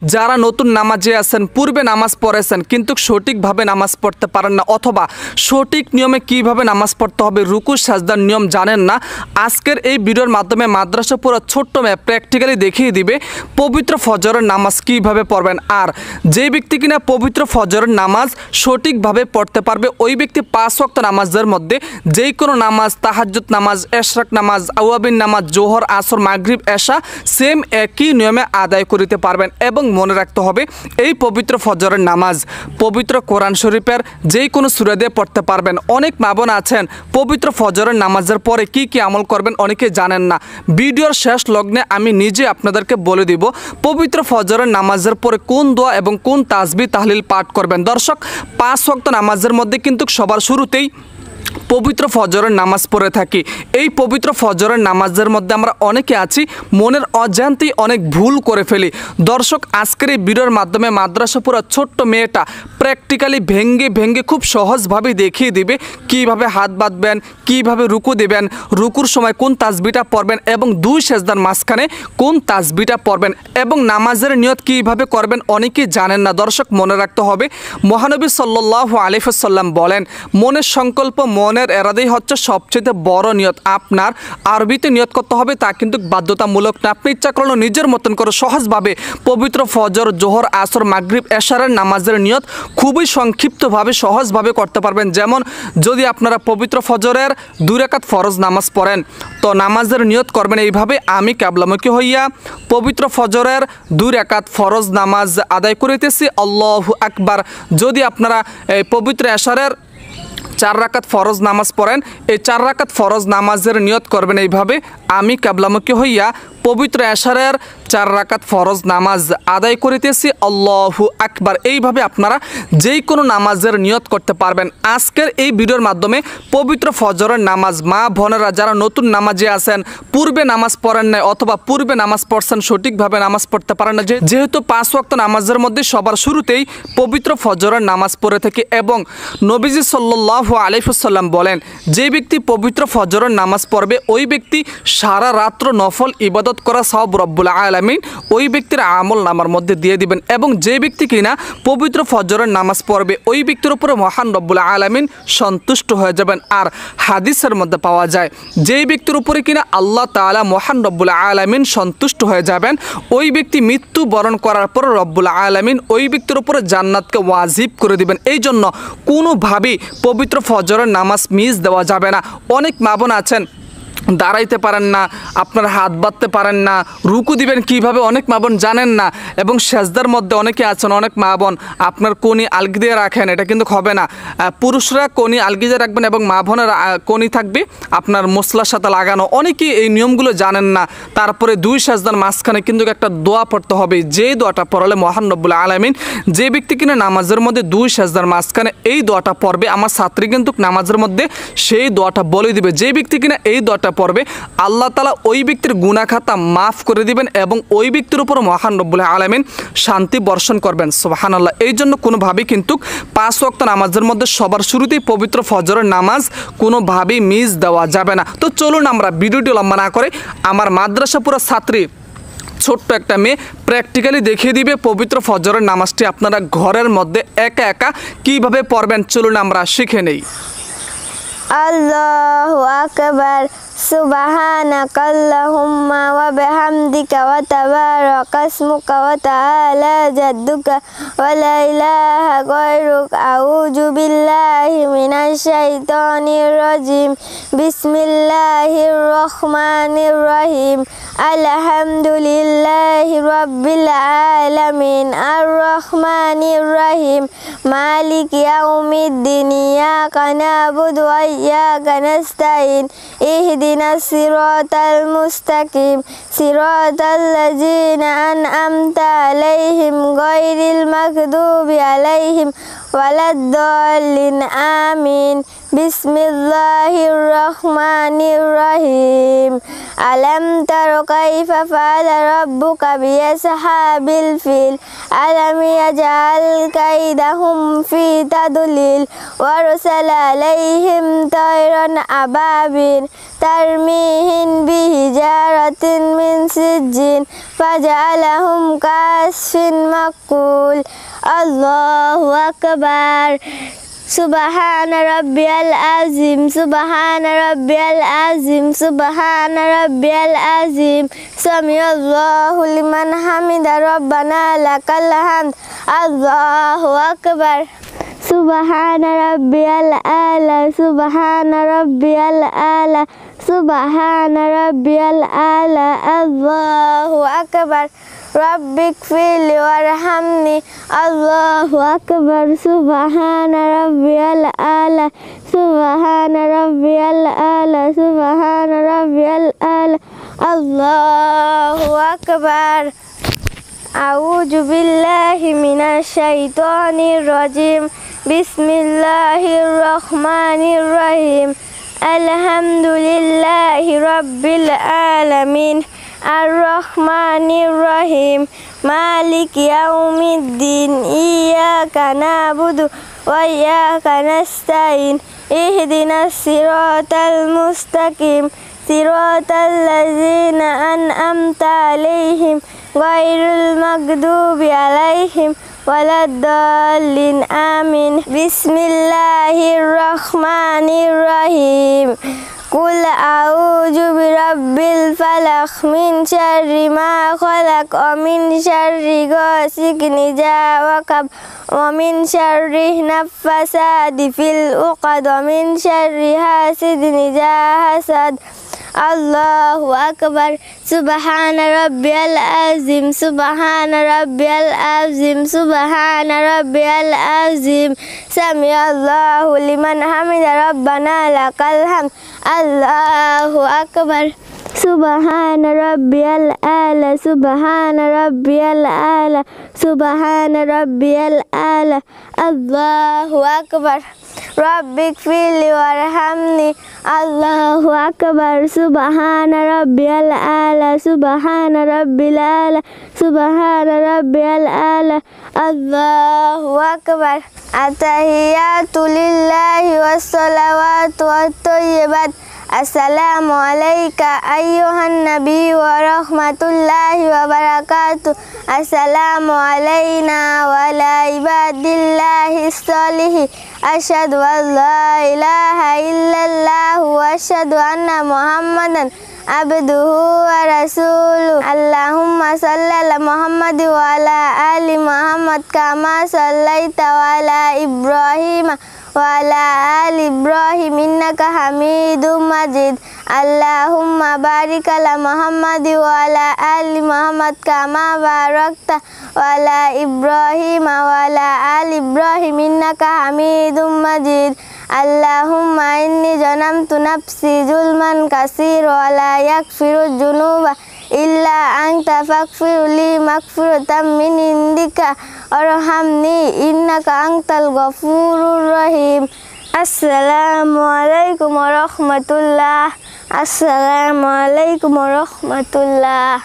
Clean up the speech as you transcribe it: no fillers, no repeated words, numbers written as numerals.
যারা নতুন নামাজে আছেন, পূর্বে নামাজ পড়েছেন কিন্তু সঠিকভাবে নামাজ পড়তে পারেন না, অথবা সঠিক নিয়মে কিভাবে নামাজ পড়তে হবে, রুকু সাজদার নিয়ম জানেন না, আজকের এই ভিডিওর মাধ্যমে মাদ্রাসা পুরো ছোট্ট মেয়ে প্র্যাকটিক্যালি দেখিয়ে দিবে পবিত্র ফজরের নামাজ কিভাবে পড়বেন। আর যে ব্যক্তি কিনা পবিত্র ফজরের নামাজ সঠিকভাবে পড়তে পারবে, ওই ব্যক্তি 5 ওয়াক্ত নামাজের মধ্যে যেই কোনো নামাজ, তাহাজ্জুদ নামাজ, এশরাক নামাজ, আওয়াবিন নামাজ, জোহর, আসর, মাগরিব, এশা সেম একই নিয়মে আদায় করিতে পারবেন। এবং মনে রাখতে হবে, এই পবিত্র ফজরের নামাজ পবিত্র কোরআন শরীফের যেই কোনো সূরা দিয়ে পড়তে পারবেন। অনেক মা বোন আছেন পবিত্র ফজরের নামাজের পরে কি কি আমল করবেন অনেকে জানেন না। ভিডিওর শেষ লগ্নে আমি নিজে আপনাদেরকে বলে দিব পবিত্র ফজরের নামাজের পরে কোন দোয়া এবং কোন তাসবিহ তাহলিল পাঠ করবেন। দর্শক, 5 ওয়াক্ত নামাজের মধ্যে কিন্তু সবার শুরুতেই পবিত্র ফজরের নামাজ পড়ে থাকি। এই পবিত্র ফজরের নামাজের মধ্যে আমরা অনেকে আছি মনের অজান্তেই অনেক ভুল করে ফেলি। দর্শক, আজকের এই ভিডিওর মাধ্যমে মাদ্রাসা পুরো ছোট্ট মেয়েটা প্র্যাকটিক্যালি ভেঙ্গে ভেঙ্গে খুব সহজভাবে দেখিয়ে দিবে কিভাবে হাত বাঁধবেন, কিভাবে রুকু দেবেন, রুকুর সময় কোন তাসবিহটা পড়বেন এবং 2 সেজদার মাঝখানে কোন তাসবিহটা পড়বেন এবং নামাজের নিয়ত কিভাবে করবেন অনেকেই জানেন না। দর্শক, মনে রাখতে হবে, মহানবী সাল্লাল্লাহু আলাইহি ওয়াসাল্লাম বলেন, মনের সংকল্প, মনের এরাদাই হচ্ছে সবচেয়ে বড় নিয়ত। আপনার আরবিতে নিয়ত করতে হবে, তা কিন্তু বাধ্যতামূলক না। আপনি ইচ্ছা করলে নিজের মতন করে সহজভাবে পবিত্র ফজর, জোহর, আসর, মাগরিব, এশারের নামাজের নিয়ত খুবই সংক্ষিপ্তভাবে সহজভাবে করতে পারবেন। যেমন যদি আপনারা পবিত্র ফজরের 2 রাকাত ফরজ নামাজ পড়েন, তো নামাজের নিয়ত করবেন এইভাবে, আমি কিবলামুখী হইয়া পবিত্র ফজরের 2 রাকাত ফরজ নামাজ আদায় করিতেছি, আল্লাহু আকবার। যদি আপনারা এই পবিত্র এশারের 4 রাকাত ফরজ নামাজ পড়েন, এই 4 রাকাত ফরজ নামাজের নিয়ত করবেন এইভাবে, আমি কিবলামুখী হইয়া পবিত্র এশারের 4 রাকাত ফরজ নামাজ আদায় করিতেছি, আল্লাহু আকবার। এইভাবে আপনারা যেই কোনো নামাজের নিয়ত করতে পারবেন। আজকের এই ভিডিওর মাধ্যমে পবিত্র ফজরের নামাজ মা বোনেরা যারা নতুন নামাজে আছেন, পূর্বে নামাজ পড়েন নাই অথবা পূর্বে নামাজ পড়ছেন সঠিকভাবে নামাজ পড়তে পারেন না, যেহেতু 5 ওয়াক্ত নামাজের মধ্যে সবার শুরুতেই পবিত্র ফজরের নামাজ পড়ে থাকে। এবং নবীজি সাল্লাল্লাহু আলাইহি ওয়াসাল্লাম বলেন, যে ব্যক্তি পবিত্র ফজরের নামাজ পড়বে ওই ব্যক্তি সারা রাত্র নফল ইবাদত করা সওয়াব রব্বুল আলামিন ওই ব্যক্তির আমল নামার মধ্যে দিয়ে দিবেন। এবং যে ব্যক্তি কিনা পবিত্র ফজরের নামাজ পড়বে ওই ব্যক্তির উপরে মহান রব্বুল আলামিন সন্তুষ্ট হয়ে যাবেন। আর হাদিসের মধ্যে পাওয়া যায়, যেই ব্যক্তির উপরে কিনা আল্লাহ তাআলা মহান রব্বুল আলামিন সন্তুষ্ট হয়ে যাবেন, ওই ব্যক্তি মৃত্যু বরণ করার পর রব্বুল আলামিন ওই ব্যক্তির উপরে জান্নাতকে ওয়াজিব করে দিবেন। এই জন্য কোনোভাবেই পবিত্র ফজরের নামাজ মিস দেওয়া যাবে না। অনেক মা বোন আছেন দাঁড়াইতে পারেন না, আপনার হাত বাঁধতে পারেন না, রুকু দিবেন কিভাবে অনেক মা বোন জানেন না। এবং সেজদার মধ্যে অনেকে আছেন, অনেক মা বোন আপনার কোনি আলগি দিয়ে রাখেন, এটা কিন্তু হবে না। পুরুষরা কোনি আলগি দিয়ে রাখবেন এবং মা বোনের কোনি থাকবে আপনার মশলার সাথে লাগানো। অনেকেই এই নিয়মগুলো জানেন না। তারপরে 2 সেজদার মাঝখানে কিন্তু একটা দোয়া পড়তে হবে, যে দোয়াটা পড়লে মহান রব্বুল আলামিন যে ব্যক্তি কিনা নামাজের মধ্যে 2 সেজদার মাঝখানে এই দোয়াটা পড়বে, আমার ছাত্রী কিন্তু নামাজের মধ্যে সেই দোয়াটা বলে দিবে, যে ব্যক্তি কিনা এই দোয়াটা পড়বে আল্লাহ তাআলা ওই ব্যক্তির গুনাহ খাতা মাফ করে দিবেন এবং ওই ব্যক্তির উপর মহান রব্বুল আলামিন শান্তি বর্ষণ করবেন। সুবহানাল্লাহ। এই জন্য কোনোভাবেই কিন্তু 5 ওয়াক্ত নামাজের মধ্যে সবার শুরুতেই পবিত্র ফজরের নামাজ কোনোভাবেই মিস দেওয়া যাবে না। তো চলুন আমরা ভিডিওটি লম্বা না করে আমার মাদ্রাসা পুরো ছাত্রী ছোট্ট একটা মেয়ে প্র্যাকটিক্যালি দেখিয়ে দিবে পবিত্র ফজরের নামাজটি আপনারা ঘরের মধ্যে একা একা কিভাবে পড়বেন। চলুন আমরা শিখে নেই। আল্লাহু আকবার, সুবহানাকাল্লাহুম্মা ওয়া বিহামদিকা ওয়া তাবারাকা ইসমুকা ওয়া তাআলা জাদ্দুকা ওয়া লা ইলাহা গায়রুক, আউযু বিল্লাহি মিনাশ শাইতানির রাজিম, বিসমিল্লাহির রহমানির রহিম, আলহামদুলিল্লাহি রাব্বিল আলামিন, আর রহমানির রহিম, মালিক ইয়াউমিদ্দিন, ইয়াকা না'বুদু ওয়া ইয়াকা নাস্তাইন, ইহদিনাস সিরাতাল মুস্তাকিম, সিরাতাল লাযিনা আন'আমতা আলাইহিম গায়রিল মাগদুবি আলাইহিম ওয়ালাদ-দাল্লিন, আমিন। বিসমিল্লাহির রহমানির রহিম, আলাম তারা কাইফা ফাআলা রাব্বুকা বিআসহাবিল ফিল, আলাম ইয়াজআল কাইদাহুম ফি তাদলিল, ওয়া আরসালা আলাইহিম তায়রান আবাবিল, ترميهم بحجارة من سجيل فجعلهم كعصف مأكول الله أكبر سبحان ربي العظيم سبحان ربي العظيم سبحان ربي العظيم سمع الله لمن حمد ربنا لك الحمد الله أكبر سبحان ربي الأعلى سبحان ربي الأعلى سبحان ربي الأعلى الله أكبر رب اغفر لي وارحمني الله أكبر سبحان ربي الأعلى سبحان ربي الأعلى سبحان ربي الأعلى الله أكبر أعوذ بالله من الشيطان الرجيم بسم الله الرحمن الرحيم الحمد لله رب العالمين الرحمن الرحيم مالك يوم الدين إياك نعبد وإياك نستعين اهدنا الصراط المستقيم صراط الذين أنعمت عليهم غير المغضوب عليهم ولا الضالين آمين بسم الله الرحمن الرحيم قل أعوذ برب الفلق من شر ما خلق ومن شر غاسق إذا وقب ومن شر النفاثات في العقد ومن شر حاسد إذا حسد الله أكبر سبحان ربي العظيم سبحان ربي العظيم سبحان ربي العظيم سمع الله لمن حمد ربنا لك الحمد الله أكبر سبحان ربي الأعلى سبحان ربي الأعلى سبحان ربي الأعلى الله أكبر رب اغفر لي وارحمني الله أكبر سبحان ربي الأعلى سبحان ربي الأعلى سبحان ربي الأعلى الله أكبر التحيات لله والصلوات والطيبات السلام عليك أيها النبي ورحمة الله وبركاته السلام علينا وعلى عباد الله الصالحين أشهد أن لا إله إلا الله وأشهد أن محمدا عبده ورسوله اللهم صل على محمد وعلى آل محمد كما صليت على إبراهيم وعلى آل إبراهيم إنك حميد مجيد اللهم بارك على محمد وعلى آل محمد كما باركت على إبراهيم وعلى آل إبراهيم إنك حميد مجيد اللهم إني ظلمت نفسي ظلما كثيرا ولا يغفر الذنوب إلا أنت فاغفر لي مغفرة من عندك وارحمني إنك أنت الغفور الرحيم السلام عليكم ورحمة الله السلام عليكم ورحمة الله